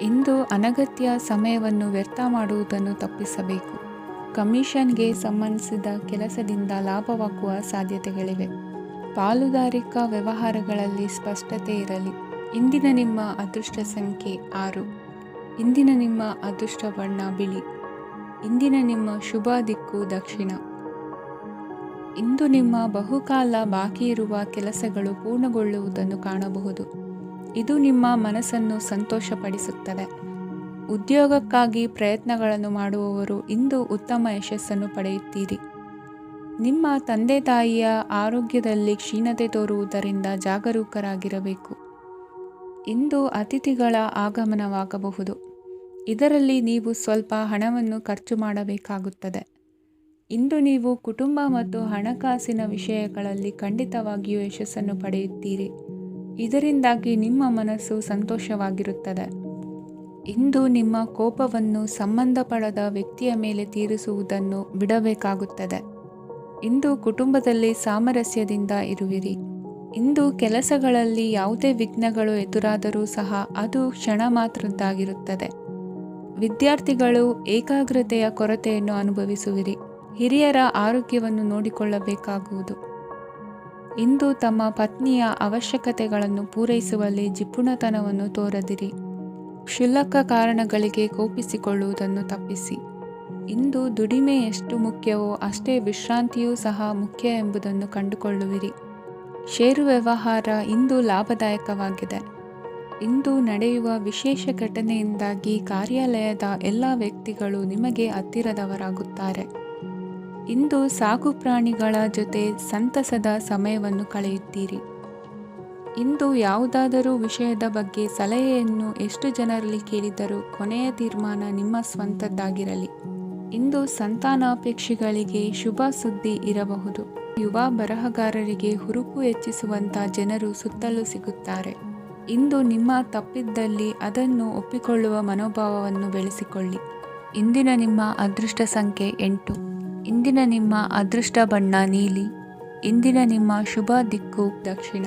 ಇಂದು ಅನಗತ್ಯ ಸಮಯವನ್ನು ವ್ಯರ್ಥ ಮಾಡುವುದನ್ನು ತಪ್ಪಿಸಬೇಕು. ಕಮಿಷನ್ಗೆ ಸಂಬಂಧಿಸಿದ ಕೆಲಸದಿಂದ ಲಾಭವಾಗುವ ಸಾಧ್ಯತೆಗಳಿವೆ. ಪಾಲುದಾರಿಕಾ ವ್ಯವಹಾರಗಳಲ್ಲಿ ಸ್ಪಷ್ಟತೆ ಇರಲಿ. ಇಂದಿನ ನಿಮ್ಮ ಅದೃಷ್ಟ ಸಂಖ್ಯೆ 6. ಇಂದಿನ ನಿಮ್ಮ ಅದೃಷ್ಟ ಬಣ್ಣ ಬಿಳಿ. ಇಂದಿನ ನಿಮ್ಮ ಶುಭ ದಿಕ್ಕು ದಕ್ಷಿಣ. ಇಂದು ನಿಮ್ಮ ಬಹುಕಾಲ ಬಾಕಿ ಇರುವ ಕೆಲಸಗಳು ಪೂರ್ಣಗೊಳ್ಳುವುದನ್ನು ಕಾಣಬಹುದು. ಇದು ನಿಮ್ಮ ಮನಸ್ಸನ್ನು ಸಂತೋಷಪಡಿಸುತ್ತದೆ. ಉದ್ಯೋಗಕ್ಕಾಗಿ ಪ್ರಯತ್ನಗಳನ್ನು ಮಾಡುವವರು ಇಂದು ಉತ್ತಮ ಯಶಸ್ಸನ್ನು ಪಡೆಯುತ್ತೀರಿ. ನಿಮ್ಮ ತಂದೆ ತಾಯಿಯ ಆರೋಗ್ಯದಲ್ಲಿ ಕ್ಷೀಣತೆ ತೋರುವುದರಿಂದ ಜಾಗರೂಕರಾಗಿರಬೇಕು. ಇಂದು ಅತಿಥಿಗಳ ಆಗಮನವಾಗಬಹುದು. ಇದರಲ್ಲಿ ನೀವು ಸ್ವಲ್ಪ ಹಣವನ್ನು ಖರ್ಚು ಮಾಡಬೇಕಾಗುತ್ತದೆ. ಇಂದು ನೀವು ಕುಟುಂಬ ಮತ್ತು ಹಣಕಾಸಿನ ವಿಷಯಗಳಲ್ಲಿ ಖಂಡಿತವಾಗಿಯೂ ಯಶಸ್ಸನ್ನು ಪಡೆಯುತ್ತೀರಿ. ಇದರಿಂದಾಗಿ ನಿಮ್ಮ ಮನಸ್ಸು ಸಂತೋಷವಾಗಿರುತ್ತದೆ. ಇಂದು ನಿಮ್ಮ ಕೋಪವನ್ನು ಸಂಬಂಧಪಡದ ವ್ಯಕ್ತಿಯ ಮೇಲೆ ತೀರಿಸುವುದನ್ನು ಬಿಡಬೇಕಾಗುತ್ತದೆ. ಇಂದು ಕುಟುಂಬದಲ್ಲಿ ಸಾಮರಸ್ಯದಿಂದ ಇರುವಿರಿ. ಇಂದು ಕೆಲಸಗಳಲ್ಲಿ ಯಾವುದೇ ವಿಘ್ನಗಳು ಎದುರಾದರೂ ಸಹ ಅದು ಕ್ಷಣ ಮಾತ್ರದ್ದಾಗಿರುತ್ತದೆ. ವಿದ್ಯಾರ್ಥಿಗಳು ಏಕಾಗ್ರತೆಯ ಕೊರತೆಯನ್ನು ಅನುಭವಿಸುವಿರಿ. ಹಿರಿಯರ ಆರೋಗ್ಯವನ್ನು ನೋಡಿಕೊಳ್ಳಬೇಕಾಗುವುದು. ಇಂದು ತಮ್ಮ ಪತ್ನಿಯ ಅವಶ್ಯಕತೆಗಳನ್ನು ಪೂರೈಸುವಲ್ಲಿ ಜಿಪುಣತನವನ್ನು ತೋರದಿರಿ. ಕ್ಷುಲ್ಲಕ ಕಾರಣಗಳಿಗೆ ಕೋಪಿಸಿಕೊಳ್ಳುವುದನ್ನು ತಪ್ಪಿಸಿ. ಇಂದು ದುಡಿಮೆ ಎಷ್ಟು ಮುಖ್ಯವೋ ಅಷ್ಟೇ ವಿಶ್ರಾಂತಿಯೂ ಸಹ ಮುಖ್ಯ ಎಂಬುದನ್ನು ಕಂಡುಕೊಳ್ಳುವಿರಿ. ಷೇರು ವ್ಯವಹಾರ ಇಂದು ಲಾಭದಾಯಕವಾಗಿದೆ. ಇಂದು ನಡೆಯುವ ವಿಶೇಷ ಘಟನೆಯಿಂದಾಗಿ ಕಾರ್ಯಾಲಯದ ಎಲ್ಲ ವ್ಯಕ್ತಿಗಳು ನಿಮಗೆ ಹತ್ತಿರದವರಾಗುತ್ತಾರೆ. ಇಂದು ಸಾಕು ಪ್ರಾಣಿಗಳ ಜೊತೆ ಸಂತಸದ ಸಮಯವನ್ನು ಕಳೆಯುತ್ತೀರಿ. ಇಂದು ಯಾವುದಾದರೂ ವಿಷಯದ ಬಗ್ಗೆ ಸಲಹೆಯನ್ನು ಎಷ್ಟು ಜನರಲ್ಲಿ ಕೇಳಿದರೂ ಕೊನೆಯ ತೀರ್ಮಾನ ನಿಮ್ಮ ಸ್ವಂತದ್ದಾಗಿರಲಿ. ಇಂದು ಸಂತಾನಾಪೇಕ್ಷಿಗಳಿಗೆ ಶುಭ ಸುದ್ದಿ ಇರಬಹುದು. ಯುವ ಬರಹಗಾರರಿಗೆ ಹುರುಪು ಹೆಚ್ಚಿಸುವಂಥ ಜನರು ಸುತ್ತಲೂ ಸಿಗುತ್ತಾರೆ. ಇಂದು ನಿಮ್ಮ ತಪ್ಪಿದ್ದಲ್ಲಿ ಅದನ್ನು ಒಪ್ಪಿಕೊಳ್ಳುವ ಮನೋಭಾವವನ್ನು ಬೆಳೆಸಿಕೊಳ್ಳಿ. ಇಂದಿನ ನಿಮ್ಮ ಅದೃಷ್ಟ ಸಂಖ್ಯೆ 8. ಇಂದಿನ ನಿಮ್ಮ ಅದೃಷ್ಟ ಬಣ್ಣ ನೀಲಿ. ಇಂದಿನ ನಿಮ್ಮ ಶುಭ ದಿಕ್ಕು ದಕ್ಷಿಣ.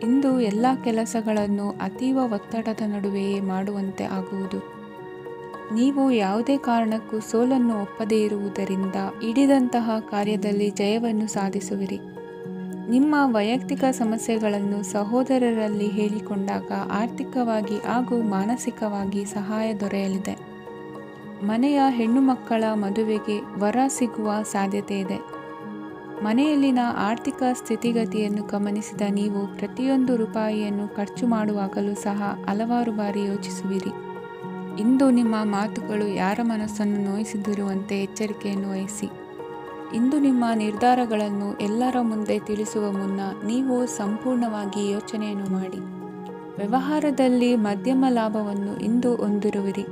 ಇಂದು ಎಲ್ಲ ಕೆಲಸಗಳನ್ನು ಅತೀವ ಒತ್ತಡದ ನಡುವೆಯೇ ಮಾಡುವಂತೆ ಆಗುವುದು. ನೀವು ಯಾವುದೇ ಕಾರಣಕ್ಕೂ ಸೋಲನ್ನು ಒಪ್ಪದೇ ಇರುವುದರಿಂದ ಹಿಡಿದಂತಹ ಕಾರ್ಯದಲ್ಲಿ ಜಯವನ್ನು ಸಾಧಿಸುವಿರಿ. ನಿಮ್ಮ ವೈಯಕ್ತಿಕ ಸಮಸ್ಯೆಗಳನ್ನು ಸಹೋದರರಲ್ಲಿ ಹೇಳಿಕೊಂಡಾಗ ಆರ್ಥಿಕವಾಗಿ ಹಾಗೂ ಮಾನಸಿಕವಾಗಿ ಸಹಾಯ ದೊರೆಯಲಿದೆ. ಮನೆಯ ಹೆಣ್ಣು ಮಕ್ಕಳ ಮದುವೆಗೆ ವರ ಸಿಗುವ ಸಾಧ್ಯತೆ ಇದೆ. ಮನೆಯಲ್ಲಿನ ಆರ್ಥಿಕ ಸ್ಥಿತಿಗತಿಯನ್ನು ಗಮನಿಸಿದ ನೀವು ಪ್ರತಿಯೊಂದು ರೂಪಾಯಿಯನ್ನು ಖರ್ಚು ಮಾಡುವಾಗಲೂ ಸಹ ಹಲವಾರು ಬಾರಿ ಯೋಚಿಸುವಿರಿ. ಇಂದು ನಿಮ್ಮ ಮಾತುಗಳು ಯಾರ ಮನಸ್ಸನ್ನು ನೋಯಿಸದಿರುವಂತೆ ಎಚ್ಚರಿಕೆಯನ್ನು ವಹಿಸಿ. ಇಂದು ನಿಮ್ಮ ನಿರ್ಧಾರಗಳನ್ನು ಎಲ್ಲರ ಮುಂದೆ ತಿಳಿಸುವ ಮುನ್ನ ನೀವು ಸಂಪೂರ್ಣವಾಗಿ ಯೋಚನೆಯನ್ನು ಮಾಡಿ. ವ್ಯವಹಾರದಲ್ಲಿ ಮಧ್ಯಮ ಲಾಭವನ್ನು ಇಂದು ಹೊಂದಿರುವಿರಿ.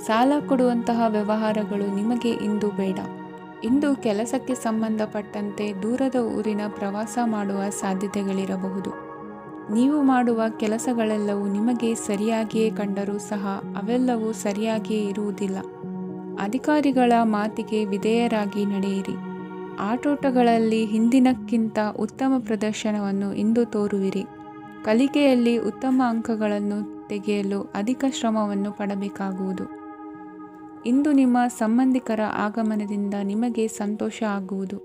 ಸಾಲ ಕೊಡುವಂತಹ ವ್ಯವಹಾರಗಳು ನಿಮಗೆ ಇಂದು ಬೇಡ. ಇಂದು ಕೆಲಸಕ್ಕೆ ಸಂಬಂಧಪಟ್ಟಂತೆ ದೂರದ ಊರಿನ ಪ್ರವಾಸ ಮಾಡುವ ಸಾಧ್ಯತೆಗಳಿರಬಹುದು. ನೀವು ಮಾಡುವ ಕೆಲಸಗಳೆಲ್ಲವೂ ನಿಮಗೆ ಸರಿಯಾಗಿಯೇ ಕಂಡರೂ ಸಹ ಅವೆಲ್ಲವೂ ಸರಿಯಾಗಿಯೇ ಇರುವುದಿಲ್ಲ. ಅಧಿಕಾರಿಗಳ ಮಾತಿಗೆ ವಿಧೇಯರಾಗಿ ನಡೆಯಿರಿ. ಆಟೋಟಗಳಲ್ಲಿ ಹಿಂದಿನಕ್ಕಿಂತ ಉತ್ತಮ ಪ್ರದರ್ಶನವನ್ನು ಇಂದು ತೋರುವಿರಿ. ಕಲಿಕೆಯಲ್ಲಿ ಉತ್ತಮ ಅಂಕಗಳನ್ನು ತೆಗೆಯಲು ಅಧಿಕ ಶ್ರಮವನ್ನು ಪಡಬೇಕಾಗುವುದು. ಇಂದು ನಿಮ್ಮ ಸಂಬಂಧಿಕರ ಆಗಮನದಿಂದ ನಿಮಗೆ ಸಂತೋಷ ಆಗುವುದು.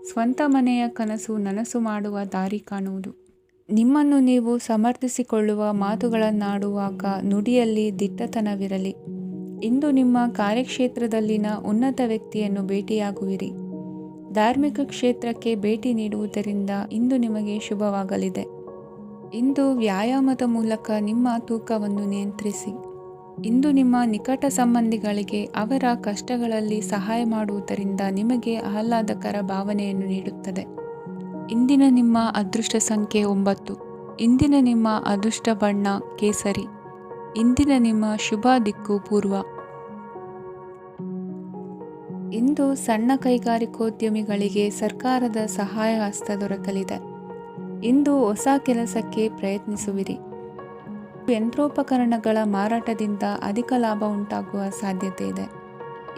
ಸ್ವಂತ ಮನೆಯ ಕನಸು ನನಸು ಮಾಡುವ ದಾರಿ ಕಾಣುವುದು. ನಿಮ್ಮನ್ನು ನೀವು ಸಮರ್ಥಿಸಿಕೊಳ್ಳುವ ಮಾತುಗಳನ್ನಾಡುವಾಗ ನುಡಿಯಲ್ಲಿ ದಿಟ್ಟತನವಿರಲಿ. ಇಂದು ನಿಮ್ಮ ಕಾರ್ಯಕ್ಷೇತ್ರದಲ್ಲಿನ ಉನ್ನತ ವ್ಯಕ್ತಿಯನ್ನು ಭೇಟಿಯಾಗುವಿರಿ. ಧಾರ್ಮಿಕ ಕ್ಷೇತ್ರಕ್ಕೆ ಭೇಟಿ ನೀಡುವುದರಿಂದ ಇಂದು ನಿಮಗೆ ಶುಭವಾಗಲಿದೆ. ಇಂದು ವ್ಯಾಯಾಮದ ಮೂಲಕ ನಿಮ್ಮ ತೂಕವನ್ನು ನಿಯಂತ್ರಿಸಿ. ಇಂದು ನಿಮ್ಮ ನಿಕಟ ಸಂಬಂಧಿಗಳಿಗೆ ಅವರ ಕಷ್ಟಗಳಲ್ಲಿ ಸಹಾಯ ಮಾಡುವುದರಿಂದ ನಿಮಗೆ ಆಹ್ಲಾದಕರ ಭಾವನೆಯನ್ನು ನೀಡುತ್ತದೆ. ಇಂದಿನ ನಿಮ್ಮ ಅದೃಷ್ಟ ಸಂಖ್ಯೆ 9. ಇಂದಿನ ನಿಮ್ಮ ಅದೃಷ್ಟ ಬಣ್ಣ ಕೇಸರಿ. ಇಂದಿನ ನಿಮ್ಮ ಶುಭ ದಿಕ್ಕು ಪೂರ್ವ. ಇಂದು ಸಣ್ಣ ಕೈಗಾರಿಕೋದ್ಯಮಿಗಳಿಗೆ ಸರ್ಕಾರದ ಸಹಾಯ ಹಸ್ತ ದೊರಕಲಿದೆ. ಇಂದು ಹೊಸ ಕೆಲಸಕ್ಕೆ ಪ್ರಯತ್ನಿಸುವಿರಿ. ಯಂತ್ರೋಪಕರಣಗಳ ಮಾರಾಟದಿಂದ ಅಧಿಕ ಲಾಭ ಉಂಟಾಗುವ ಸಾಧ್ಯತೆ ಇದೆ.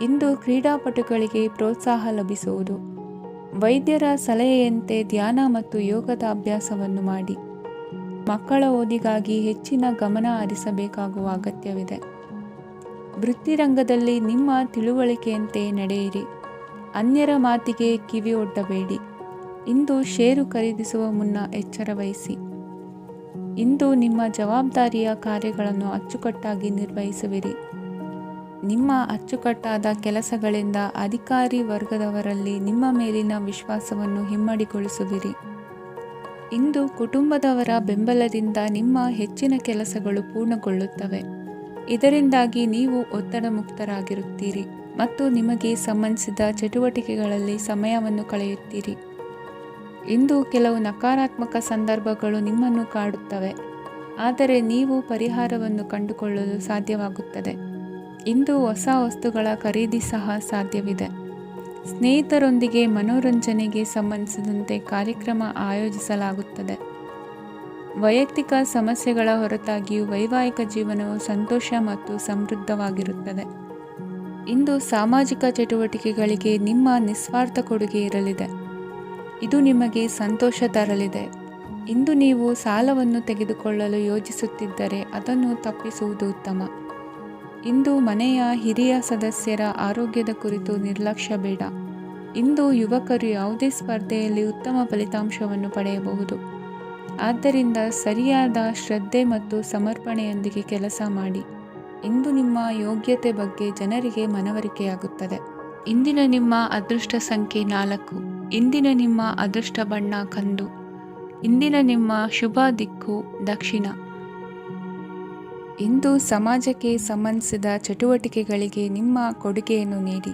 ಇಂದು ಕ್ರೀಡಾಪಟುಗಳಿಗೆ ಪ್ರೋತ್ಸಾಹ ಲಭಿಸುವುದು. ವೈದ್ಯರ ಸಲಹೆಯಂತೆ ಧ್ಯಾನ ಮತ್ತು ಯೋಗದ ಅಭ್ಯಾಸವನ್ನು ಮಾಡಿ. ಮಕ್ಕಳ ಓದಿಗಾಗಿ ಹೆಚ್ಚಿನ ಗಮನ ಹರಿಸಬೇಕಾಗುವ ಅಗತ್ಯವಿದೆ. ವೃತ್ತಿರಂಗದಲ್ಲಿ ನಿಮ್ಮ ತಿಳುವಳಿಕೆಯಂತೆ ನಡೆಯಿರಿ. ಅನ್ಯರ ಮಾತಿಗೆ ಕಿವಿ ಒಡ್ಡಬೇಡಿ. ಇಂದು ಷೇರು ಖರೀದಿಸುವ ಮುನ್ನ ಎಚ್ಚರ ವಹಿಸಿ. ಇಂದು ನಿಮ್ಮ ಜವಾಬ್ದಾರಿಯ ಕಾರ್ಯಗಳನ್ನು ಅಚ್ಚುಕಟ್ಟಾಗಿ ನಿರ್ವಹಿಸುವಿರಿ. ನಿಮ್ಮ ಅಚ್ಚುಕಟ್ಟಾದ ಕೆಲಸಗಳಿಂದ ಅಧಿಕಾರಿ ವರ್ಗದವರಲ್ಲಿ ನಿಮ್ಮ ಮೇಲಿನ ವಿಶ್ವಾಸವನ್ನು ಇಮ್ಮಡಿಗೊಳಿಸುವಿರಿ. ಇಂದು ಕುಟುಂಬದವರ ಬೆಂಬಲದಿಂದ ನಿಮ್ಮ ಹೆಚ್ಚಿನ ಕೆಲಸಗಳು ಪೂರ್ಣಗೊಳ್ಳುತ್ತವೆ. ಇದರಿಂದಾಗಿ ನೀವು ಒತ್ತಡ ಮುಕ್ತರಾಗಿರುತ್ತೀರಿ ಮತ್ತು ನಿಮಗೆ ಸಂಬಂಧಿಸಿದ ಚಟುವಟಿಕೆಗಳಲ್ಲಿ ಸಮಯವನ್ನು ಕಳೆಯುತ್ತೀರಿ. ಇಂದು ಕೆಲವು ನಕಾರಾತ್ಮಕ ಸಂದರ್ಭಗಳು ನಿಮ್ಮನ್ನು ಕಾಡುತ್ತವೆ, ಆದರೆ ನೀವು ಪರಿಹಾರವನ್ನು ಕಂಡುಕೊಳ್ಳಲು ಸಾಧ್ಯವಾಗುತ್ತದೆ. ಇಂದು ಹೊಸ ವಸ್ತುಗಳ ಖರೀದಿ ಸಹ ಸಾಧ್ಯವಿದೆ. ಸ್ನೇಹಿತರೊಂದಿಗೆ ಮನೋರಂಜನೆಗೆ ಸಂಬಂಧಿಸಿದಂತೆ ಕಾರ್ಯಕ್ರಮ ಆಯೋಜಿಸಲಾಗುತ್ತದೆ. ವೈಯಕ್ತಿಕ ಸಮಸ್ಯೆಗಳ ಹೊರತಾಗಿಯೂ ವೈವಾಹಿಕ ಜೀವನವು ಸಂತೋಷ ಮತ್ತು ಸಮೃದ್ಧವಾಗಿರುತ್ತದೆ. ಇಂದು ಸಾಮಾಜಿಕ ಚಟುವಟಿಕೆಗಳಿಗೆ ನಿಮ್ಮ ನಿಸ್ವಾರ್ಥ ಕೊಡುಗೆ ಇರಲಿದೆ. ಇದು ನಿಮಗೆ ಸಂತೋಷ ತರಲಿದೆ. ಇಂದು ನೀವು ಸಾಲವನ್ನು ತೆಗೆದುಕೊಳ್ಳಲು ಯೋಜಿಸುತ್ತಿದ್ದರೆ ಅದನ್ನು ತಪ್ಪಿಸುವುದು ಉತ್ತಮ. ಇಂದು ಮನೆಯ ಹಿರಿಯ ಸದಸ್ಯರ ಆರೋಗ್ಯದ ಕುರಿತು ನಿರ್ಲಕ್ಷ್ಯ ಬೇಡ. ಇಂದು ಯುವಕರು ಯಾವುದೇ ಸ್ಪರ್ಧೆಯಲ್ಲಿ ಉತ್ತಮ ಫಲಿತಾಂಶವನ್ನು ಪಡೆಯಬಹುದು. ಆದ್ದರಿಂದ ಸರಿಯಾದ ಶ್ರದ್ಧೆ ಮತ್ತು ಸಮರ್ಪಣೆಯೊಂದಿಗೆ ಕೆಲಸ ಮಾಡಿ. ಇಂದು ನಿಮ್ಮ ಯೋಗ್ಯತೆ ಬಗ್ಗೆ ಜನರಿಗೆ ಮನವರಿಕೆಯಾಗುತ್ತದೆ. ಇಂದಿನ ನಿಮ್ಮ ಅದೃಷ್ಟ ಸಂಖ್ಯೆ 4. ಇಂದಿನ ನಿಮ್ಮ ಅದೃಷ್ಟ ಬಣ್ಣ ಕಂದು. ಇಂದಿನ ನಿಮ್ಮ ಶುಭ ದಿಕ್ಕು ದಕ್ಷಿಣ. ಇಂದು ಸಮಾಜಕ್ಕೆ ಸಂಬಂಧಿಸಿದ ಚಟುವಟಿಕೆಗಳಿಗೆ ನಿಮ್ಮ ಕೊಡುಗೆಯನ್ನು ನೀಡಿ.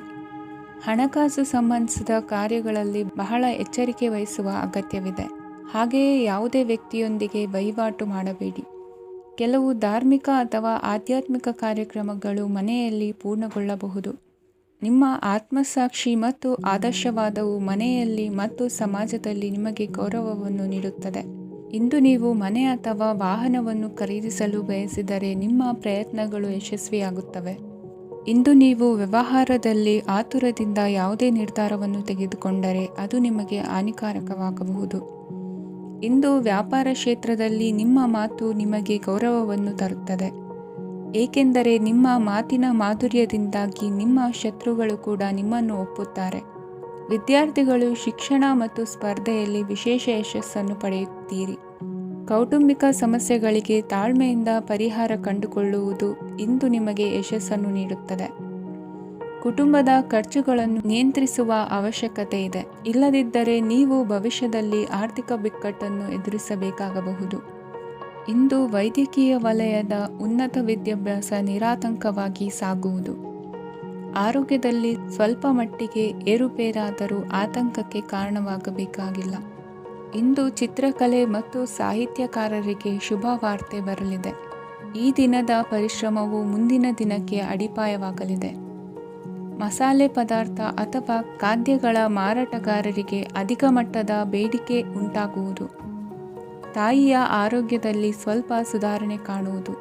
ಹಣಕಾಸು ಸಂಬಂಧಿಸಿದ ಕಾರ್ಯಗಳಲ್ಲಿ ಬಹಳ ಎಚ್ಚರಿಕೆ ವಹಿಸುವ ಅಗತ್ಯವಿದೆ. ಹಾಗೆಯೇ ಯಾವುದೇ ವ್ಯಕ್ತಿಯೊಂದಿಗೆ ವಹಿವಾಟು ಮಾಡಬೇಡಿ. ಕೆಲವು ಧಾರ್ಮಿಕ ಅಥವಾ ಆಧ್ಯಾತ್ಮಿಕ ಕಾರ್ಯಕ್ರಮಗಳು ಮನೆಯಲ್ಲಿ ಪೂರ್ಣಗೊಳ್ಳಬಹುದು. ನಿಮ್ಮ ಆತ್ಮಸಾಕ್ಷಿ ಮತ್ತು ಆದರ್ಶವಾದವು ಮನೆಯಲ್ಲಿ ಮತ್ತು ಸಮಾಜದಲ್ಲಿ ನಿಮಗೆ ಗೌರವವನ್ನು ನೀಡುತ್ತದೆ. ಇಂದು ನೀವು ಮನೆ ಅಥವಾ ವಾಹನವನ್ನು ಖರೀದಿಸಲು ಬಯಸಿದರೆ ನಿಮ್ಮ ಪ್ರಯತ್ನಗಳು ಯಶಸ್ವಿಯಾಗುತ್ತವೆ. ಇಂದು ನೀವು ವ್ಯವಹಾರದಲ್ಲಿ ಆತುರದಿಂದ ಯಾವುದೇ ನಿರ್ಧಾರವನ್ನು ತೆಗೆದುಕೊಂಡರೆ ಅದು ನಿಮಗೆ ಹಾನಿಕಾರಕವಾಗಬಹುದು. ಇಂದು ವ್ಯಾಪಾರ ಕ್ಷೇತ್ರದಲ್ಲಿ ನಿಮ್ಮ ಮಾತು ನಿಮಗೆ ಗೌರವವನ್ನು ತರುತ್ತದೆ, ಏಕೆಂದರೆ ನಿಮ್ಮ ಮಾತಿನ ಮಾಧುರ್ಯದಿಂದಾಗಿ ನಿಮ್ಮ ಶತ್ರುಗಳು ಕೂಡ ನಿಮ್ಮನ್ನು ಒಪ್ಪುತ್ತಾರೆ. ವಿದ್ಯಾರ್ಥಿಗಳು ಶಿಕ್ಷಣ ಮತ್ತು ಸ್ಪರ್ಧೆಯಲ್ಲಿ ವಿಶೇಷ ಯಶಸ್ಸನ್ನು ಪಡೆಯುತ್ತೀರಿ. ಕೌಟುಂಬಿಕ ಸಮಸ್ಯೆಗಳಿಗೆ ತಾಳ್ಮೆಯಿಂದ ಪರಿಹಾರ ಕಂಡುಕೊಳ್ಳುವುದು ಇಂದು ನಿಮಗೆ ಯಶಸ್ಸನ್ನು ನೀಡುತ್ತದೆ. ಕುಟುಂಬದ ಖರ್ಚುಗಳನ್ನು ನಿಯಂತ್ರಿಸುವ ಅವಶ್ಯಕತೆ ಇದೆ. ಇಲ್ಲದಿದ್ದರೆ ನೀವು ಭವಿಷ್ಯದಲ್ಲಿ ಆರ್ಥಿಕ ಬಿಕ್ಕಟ್ಟನ್ನು ಎದುರಿಸಬೇಕಾಗಬಹುದು. ಇಂದು ವೈದ್ಯಕೀಯ ವಲಯದ ಉನ್ನತ ವಿದ್ಯಾಭ್ಯಾಸ ನಿರಾತಂಕವಾಗಿ ಸಾಗುವುದು. ಆರೋಗ್ಯದಲ್ಲಿ ಸ್ವಲ್ಪ ಮಟ್ಟಿಗೆ ಏರುಪೇರಾದರೂ ಆತಂಕಕ್ಕೆ ಕಾರಣವಾಗಬೇಕಾಗಿಲ್ಲ. ಇಂದು ಚಿತ್ರಕಲೆ ಮತ್ತು ಸಾಹಿತ್ಯಕಾರರಿಗೆ ಶುಭ ವಾರ್ತೆ ಬರಲಿದೆ. ಈ ದಿನದ ಪರಿಶ್ರಮವು ಮುಂದಿನ ದಿನಕ್ಕೆ ಅಡಿಪಾಯವಾಗಲಿದೆ. ಮಸಾಲೆ ಪದಾರ್ಥ ಅಥವಾ ಖಾದ್ಯಗಳ ಮಾರಾಟಗಾರರಿಗೆ ಅಧಿಕ ಮಟ್ಟದ ಬೇಡಿಕೆ ಉಂಟಾಗುವುದು. ತಾಯಿಯ ಆರೋಗ್ಯದಲ್ಲಿ ಸ್ವಲ್ಪ ಸುಧಾರಣೆ ಕಾಣುವುದು.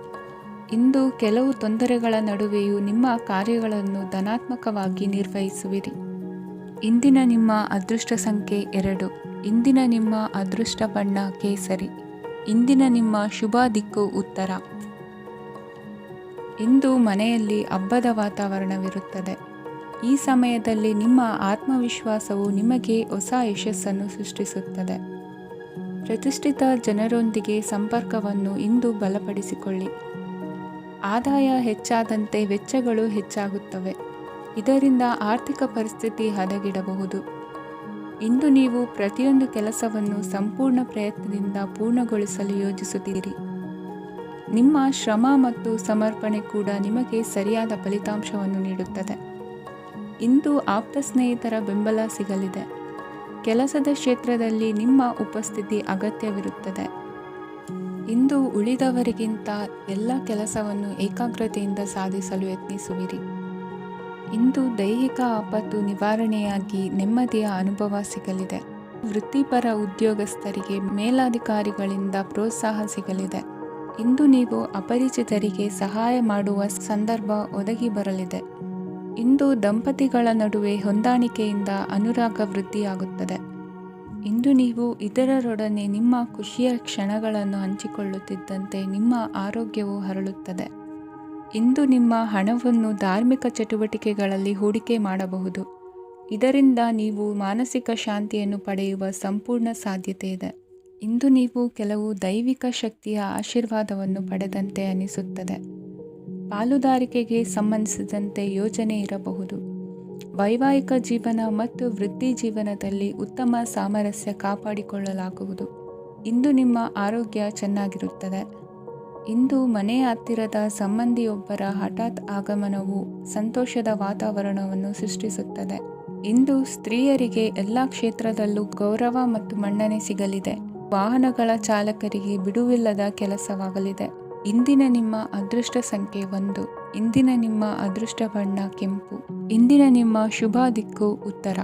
ಇಂದು ಕೆಲವು ತೊಂದರೆಗಳ ನಡುವೆಯೂ ನಿಮ್ಮ ಕಾರ್ಯಗಳನ್ನು ಧನಾತ್ಮಕವಾಗಿ ನಿರ್ವಹಿಸುವಿರಿ. ಇಂದಿನ ನಿಮ್ಮ ಅದೃಷ್ಟ ಸಂಖ್ಯೆ 2. ಇಂದಿನ ನಿಮ್ಮ ಅದೃಷ್ಟ ಬಣ್ಣ ಕೇಸರಿ. ಇಂದಿನ ನಿಮ್ಮ ಶುಭ ದಿಕ್ಕು ಉತ್ತರ. ಇಂದು ಮನೆಯಲ್ಲಿ ಹಬ್ಬದ ವಾತಾವರಣವಿರುತ್ತದೆ. ಈ ಸಮಯದಲ್ಲಿ ನಿಮ್ಮ ಆತ್ಮವಿಶ್ವಾಸವು ನಿಮಗೆ ಹೊಸ ಯಶಸ್ಸನ್ನು ಸೃಷ್ಟಿಸುತ್ತದೆ. ಪ್ರತಿಷ್ಠಿತ ಜನರೊಂದಿಗೆ ಸಂಪರ್ಕವನ್ನು ಇಂದು ಬಲಪಡಿಸಿಕೊಳ್ಳಿ. ಆದಾಯ ಹೆಚ್ಚಾದಂತೆ ವೆಚ್ಚಗಳು ಹೆಚ್ಚಾಗುತ್ತವೆ. ಇದರಿಂದ ಆರ್ಥಿಕ ಪರಿಸ್ಥಿತಿ ಹದಗೆಡಬಹುದು. ಇಂದು ನೀವು ಪ್ರತಿಯೊಂದು ಕೆಲಸವನ್ನು ಸಂಪೂರ್ಣ ಪ್ರಯತ್ನದಿಂದ ಪೂರ್ಣಗೊಳಿಸಲು ಯೋಜಿಸುತ್ತೀರಿ. ನಿಮ್ಮ ಶ್ರಮ ಮತ್ತು ಸಮರ್ಪಣೆ ಕೂಡ ನಿಮಗೆ ಸರಿಯಾದ ಫಲಿತಾಂಶವನ್ನು ನೀಡುತ್ತದೆ. ಇಂದು ಆಪ್ತ ಸ್ನೇಹಿತರ ಬೆಂಬಲ ಸಿಗಲಿದೆ. ಕೆಲಸದ ಕ್ಷೇತ್ರದಲ್ಲಿ ನಿಮ್ಮ ಉಪಸ್ಥಿತಿ ಅಗತ್ಯವಿರುತ್ತದೆ. ಇಂದು ಉಳಿದವರಿಗಿಂತ ಎಲ್ಲ ಕೆಲಸವನ್ನು ಏಕಾಗ್ರತೆಯಿಂದ ಸಾಧಿಸಲು ಯತ್ನಿಸುವಿರಿ. ಇಂದು ದೈಹಿಕ ಆಪತ್ತು ನಿವಾರಣೆಯಾಗಿ ನೆಮ್ಮದಿಯ ಅನುಭವ ಸಿಗಲಿದೆ. ವೃತ್ತಿಪರ ಉದ್ಯೋಗಸ್ಥರಿಗೆ ಮೇಲಾಧಿಕಾರಿಗಳಿಂದ ಪ್ರೋತ್ಸಾಹ ಸಿಗಲಿದೆ. ಇಂದು ನೀವು ಅಪರಿಚಿತರಿಗೆ ಸಹಾಯ ಮಾಡುವ ಸಂದರ್ಭ ಒದಗಿ ಬರಲಿದೆ. ಇಂದು ದಂಪತಿಗಳ ನಡುವೆ ಹೊಂದಾಣಿಕೆಯಿಂದ ಅನುರಾಗ ವೃದ್ಧಿಯಾಗುತ್ತದೆ. ಇಂದು ನೀವು ಇತರರೊಡನೆ ನಿಮ್ಮ ಖುಷಿಯ ಕ್ಷಣಗಳನ್ನು ಹಂಚಿಕೊಳ್ಳುತ್ತಿದ್ದಂತೆ ನಿಮ್ಮ ಆರೋಗ್ಯವು ಹರಳುತ್ತದೆ. ಇಂದು ನಿಮ್ಮ ಹಣವನ್ನು ಧಾರ್ಮಿಕ ಚಟುವಟಿಕೆಗಳಲ್ಲಿ ಹೂಡಿಕೆ ಮಾಡಬಹುದು. ಇದರಿಂದ ನೀವು ಮಾನಸಿಕ ಶಾಂತಿಯನ್ನು ಪಡೆಯುವ ಸಂಪೂರ್ಣ ಸಾಧ್ಯತೆ ಇದೆ. ಇಂದು ನೀವು ಕೆಲವು ದೈವಿಕ ಶಕ್ತಿಯ ಆಶೀರ್ವಾದವನ್ನು ಪಡೆದಂತೆ ಅನಿಸುತ್ತದೆ. ಪಾಲುದಾರಿಕೆಗೆ ಸಂಬಂಧಿಸಿದಂತೆ ಯೋಜನೆ ಇರಬಹುದು. ವೈವಾಹಿಕ ಜೀವನ ಮತ್ತು ವೃತ್ತಿ ಜೀವನದಲ್ಲಿ ಉತ್ತಮ ಸಾಮರಸ್ಯ ಕಾಪಾಡಿಕೊಳ್ಳಲಾಗುವುದು. ಇಂದು ನಿಮ್ಮ ಆರೋಗ್ಯ ಚೆನ್ನಾಗಿರುತ್ತದೆ. ಇಂದು ಮನೆಯ ಹತ್ತಿರದ ಸಂಬಂಧಿಯೊಬ್ಬರ ಹಠಾತ್ ಆಗಮನವು ಸಂತೋಷದ ವಾತಾವರಣವನ್ನು ಸೃಷ್ಟಿಸುತ್ತದೆ. ಇಂದು ಸ್ತ್ರೀಯರಿಗೆ ಎಲ್ಲ ಕ್ಷೇತ್ರದಲ್ಲೂ ಗೌರವ ಮತ್ತು ಮನ್ನಣೆ ಸಿಗಲಿದೆ. ವಾಹನಗಳ ಚಾಲಕರಿಗೆ ಬಿಡುವಿಲ್ಲದ ಕೆಲಸವಾಗಲಿದೆ. ಇಂದಿನ ನಿಮ್ಮ ಅದೃಷ್ಟ ಸಂಖ್ಯೆ 1. ಇಂದಿನ ನಿಮ್ಮ ಅದೃಷ್ಟ ಬಣ್ಣ ಕೆಂಪು. ಇಂದಿನ ನಿಮ್ಮ ಶುಭ ದಿಕ್ಕು ಉತ್ತರ.